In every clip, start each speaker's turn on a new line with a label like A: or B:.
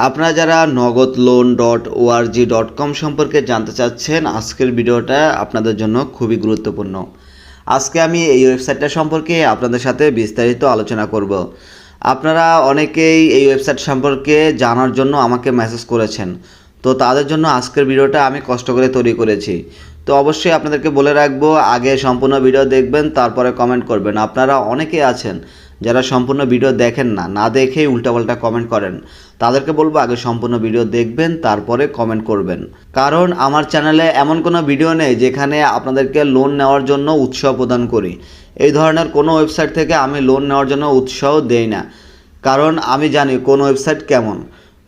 A: আপনারা যারা nagadloan.org.com সম্পর্কে জানতে চাচ্ছেন, আজকের ভিডিওটা আপনাদের জন্য খুবই গুরুত্বপূর্ণ। আজকে আমি এই ওয়েবসাইটটা সম্পর্কে আপনাদের সাথে বিস্তারিত আলোচনা করব। আপনারা অনেকেই এই ওয়েবসাইট সম্পর্কে জানার জন্য আমাকে মেসেজ করেছেন, তো তাদের জন্য আজকের ভিডিওটা আমি কষ্ট করে তৈরি করেছি। তো অবশ্যই আপনাদেরকে বলে রাখবো, আগে সম্পূর্ণ ভিডিও দেখবেন, তারপরে কমেন্ট করবেন। আপনারা অনেকেই আছেন যারা সম্পূর্ণ ভিডিও দেখেন না দেখেই উল্টাপাল্টা কমেন্ট করেন। তাদেরকে বলবো আগে সম্পূর্ণ ভিডিও দেখবেন, তারপরে কমেন্ট করবেন। কারণ আমার চ্যানেলে এমন কোনো ভিডিও নেই যেখানে আপনাদেরকে লোন নেওয়ার জন্য উৎসাহ প্রদান করি। এই ধরনের কোনো ওয়েবসাইট থেকে আমি লোন নেওয়ার জন্য উৎসাহ দেই না, কারণ আমি জানি কোন ওয়েবসাইট কেমন।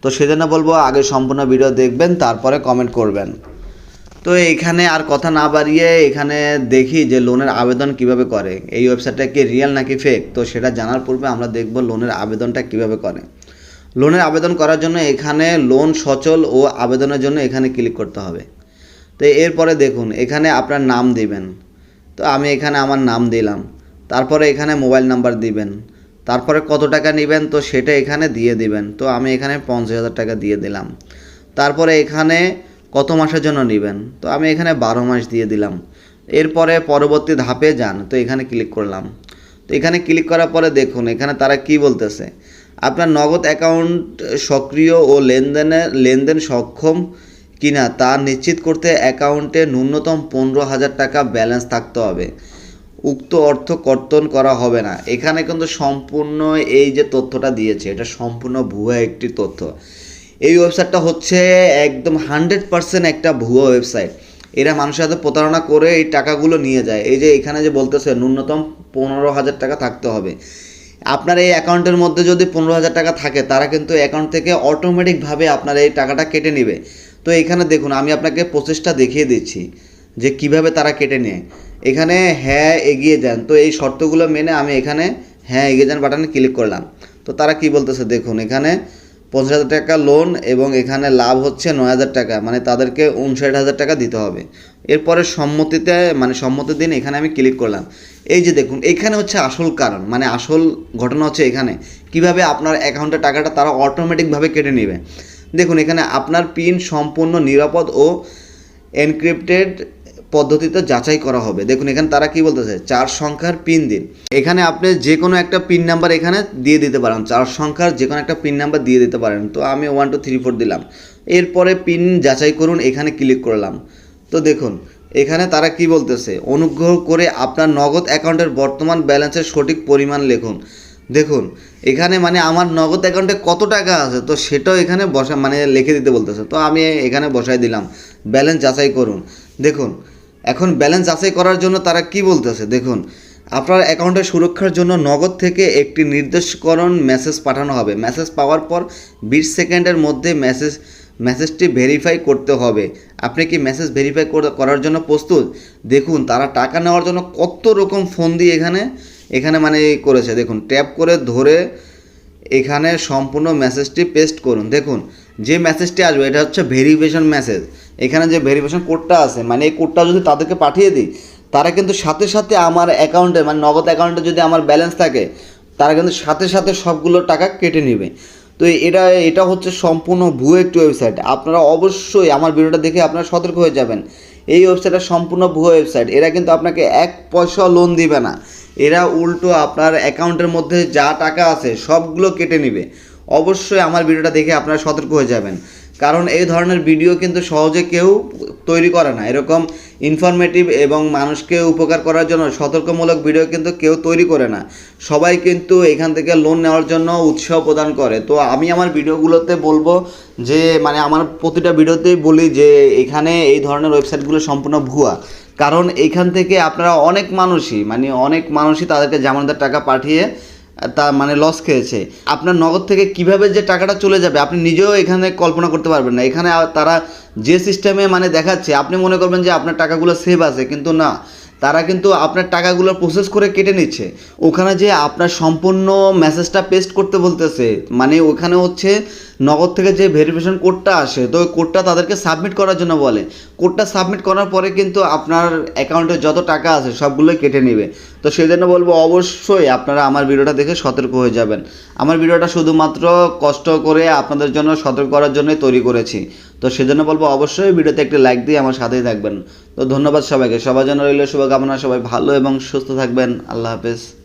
A: তো সেজন্য বলবো আগে সম্পূর্ণ ভিডিও দেখবেন, তারপরে কমেন্ট করবেন। তো এখানে আর কথা না বাড়িয়ে এখানে দেখি যে লোনের আবেদন কিভাবে করে। এই ওয়েবসাইটটা কি রিয়েল নাকি ফেক, তো সেটা জানার পূর্বে আমরা দেখব লোনের আবেদনটা কিভাবে করে। লোনের আবেদন করার জন্য এখানে লোন সচল ও আবেদনের জন্য এখানে ক্লিক করতে হবে। তো এরপরে দেখুন এখানে আপনার নাম দিবেন। তো আমি এখানে আমার নাম দিলাম। তারপরে এখানে মোবাইল নাম্বার দিবেন। তারপরে কত টাকা নেবেন তো সেটা এখানে দিয়ে দিবেন। তো আমি এখানে 50,000 টাকা দিয়ে দিলাম। তারপরে এখানে কত মাসের জন্য নেবেন, তো আমি এখানে 12 মাস দিয়ে দিলাম। এরপরে পরবর্তী ধাপে যান, তো এখানে ক্লিক করলাম। তো এখানে ক্লিক করার পরে দেখুন এখানে তারা কি বলতেছে, আপনার নগদ অ্যাকাউন্ট সক্রিয় ও লেনদেন সক্ষম কিনা তা নিশ্চিত করতে অ্যাকাউন্টে ন্যূনতম 15,000 টাকা ব্যালেন্স থাকতে হবে। উক্ত অর্থ কর্তন করা হবে না। এখানে কিন্তু সম্পূর্ণ এই যে তথ্যটা দিয়েছে এটা সম্পূর্ণ ভুয়া একটি তথ্য। এই ওয়েবসাইটটা হচ্ছে একদম 100% একটা ভুয়া ওয়েবসাইট। এরা মানুষের সাথে প্রতারণা করে এই টাকাগুলো নিয়ে যায়। এই যে এখানে যে বলতেছে ন্যূনতম 15,000 টাকা থাকতে হবে। আপনার এই অ্যাকাউন্টের মধ্যে যদি 15,000 টাকা থাকে, তারা কিন্তু অ্যাকাউন্ট থেকে অটোমেটিকভাবে আপনার এই টাকাটা কেটে নেবে। তো এখানে দেখুন আমি আপনাকে প্রসেসটা দেখিয়ে দিচ্ছি যে কিভাবে তারা কেটে নেয়। এখানে হ্যাঁ এগিয়ে যান, তো এই শর্তগুলো মেনে আমি এখানে হ্যাঁ এগিয়ে যান বাটনে ক্লিক করলাম। তো তারা কি বলতেছে দেখুন, এখানে 50,000 টাকা লোন এবং এখানে লাভ হচ্ছে 9,000 টাকা, মানে তাদেরকে 59,000 টাকা দিতে হবে। এরপরে সম্মতি দিন, এখানে আমি ক্লিক করলাম। এই যে দেখুন এখানে হচ্ছে আসল কারণ, মানে আসল ঘটনা হচ্ছে এখানে কিভাবে আপনার অ্যাকাউন্টের টাকাটা তারা অটোমেটিকভাবে কেটে নেবে। দেখুন এখানে আপনার পিন সম্পূর্ণ নিরাপদ ও এনক্রিপ্টেড পদ্ধতিতে যাচাই করা হবে। দেখুন এখানে তারা কি বলতেছে, 4 সংখ্যার পিন দিন। এখানে আপনি যে কোনো একটা পিন নাম্বার এখানে দিয়ে দিতে পারেন, 4 সংখ্যার যে কোনো একটা পিন নাম্বার দিয়ে দিতে পারেন। তো আমি 1 2 3 4 দিলাম। এরপরে পিন যাচাই করুন, এখানে ক্লিক করলাম। তো দেখুন এখানে তারা কি বলতেছে, অনুগ্রহ করে আপনার নগদ অ্যাকাউন্টের বর্তমান ব্যালেন্সের সঠিক পরিমাণ লিখুন। দেখুন এখানে মানে আমার নগদ অ্যাকাউন্টে কত টাকা আছে তো সেটাও এখানে লিখে দিতে বলতেছে। তো আমি এখানে বসাই দিলাম ব্যালেন্স যাচাই করুন। দেখুন এখন ব্যালেন্স যাচাই করার জন্য তারা কি বলতেছে, দেখুন আপনার অ্যাকাউন্টের সুরক্ষার জন্য নগদ থেকে একটি নির্দেশকরণ মেসেজ পাঠানো হবে। মেসেজ পাওয়ার পর 20 সেকেন্ডের মধ্যে মেসেজটি ভেরিফাই করতে হবে। আপনি কি মেসেজ ভেরিফাই করার জন্য প্রস্তুত? দেখুন তারা টাকা নেওয়ার জন্য কত রকম ফোন দিয়ে এখানে করেছে। দেখুন ট্যাপ করে ধরে এখানে সম্পূর্ণ মেসেজটি পেস্ট করুন। দেখুন যে মেসেজটি আসবে এটা হচ্ছে ভেরিফিকেশন মেসেজ। এখানে যে ভেরিফিকেশন কোডটা আছে, এই কোডটা যদি তাদেরকে পাঠিয়ে দিই, তারা কিন্তু সাথে সাথে আমার অ্যাকাউন্টে নগদ অ্যাকাউন্টে যদি আমার ব্যালেন্স থাকে, তারা কিন্তু সাথে সাথে সবগুলো টাকা কেটে নেবে। তো এটা হচ্ছে সম্পূর্ণ ভুয়ো একটি ওয়েবসাইট। আপনারা অবশ্যই আমার ভিডিওটা দেখে আপনারা সতর্ক হয়ে যাবেন। এই ওয়েবসাইটটা সম্পূর্ণ ভুয়ো ওয়েবসাইট। এরা কিন্তু আপনাকে 1 পয়সা লোন দিবে না। এরা উল্টো আপনার অ্যাকাউন্টের মধ্যে যা টাকা আছে সবগুলো কেটে নেবে। অবশ্যই আমার ভিডিওটা দেখে আপনারা সতর্ক হয়ে যাবেন, কারণ এই ধরনের ভিডিও কিন্তু সহজে কেউ তৈরি করে না। এরকম ইনফরমেটিভ এবং মানুষকে উপকার করার জন্য সতর্কমূলক ভিডিও কিন্তু কেউ তৈরি করে না। সবাই কিন্তু এখান থেকে লোন নেওয়ার জন্য উৎসাহ প্রদান করে। তো আমি আমার ভিডিওগুলোতে বলবো যে আমার প্রতিটা ভিডিওতেই বলি যে এখানে এই ধরনের ওয়েবসাইটগুলো সম্পূর্ণ ভুয়া। কারণ এইখান থেকে আপনারা অনেক মানুষই তাদেরকে জামানতের টাকা পাঠিয়ে তা লস খেয়েছে। আপনার নগদ থেকে কিভাবে যে টাকাটা চলে যাবে আপনি নিজেও এখানে কল্পনা করতে পারবেন না। এখানে তারা যে সিস্টেমে দেখাচ্ছে, আপনি মনে করবেন যে আপনার টাকাগুলো সেভ আছে, কিন্তু না, তারা কিন্তু আপনার টাকাগুলো প্রসেস করে কেটে নিচ্ছে। ওখানে যে আপনার সম্পূর্ণ মেসেজটা পেস্ট করতে বলতেছে, ওখানে হচ্ছে নগদ থেকে যে ভেরিফিকেশন কোডটা আসে, তো ওই কোডটা তাদেরকে সাবমিট করার জন্য বলে। কোডটা সাবমিট করার পরে কিন্তু আপনার অ্যাকাউন্টে যত টাকা আছে সবগুলোই কেটে নেবে। তো সেই জন্য বলবো অবশ্যই আপনারা আমার ভিডিওটা দেখে সতর্ক হয়ে যাবেন। আমার ভিডিওটা শুধুমাত্র কষ্ট করে আপনাদের জন্য সতর্ক করার জন্যই তৈরি করেছি। তো সেজন্য বলবো অবশ্যই ভিডিওতে একটি লাইক দিয়ে আমার সাথেই থাকবেন। তো ধন্যবাদ সবাইকে, সবার জন্য রইল শুভকামনা, সবাই ভালো এবং সুস্থ থাকবেন। আল্লাহ হাফেজ।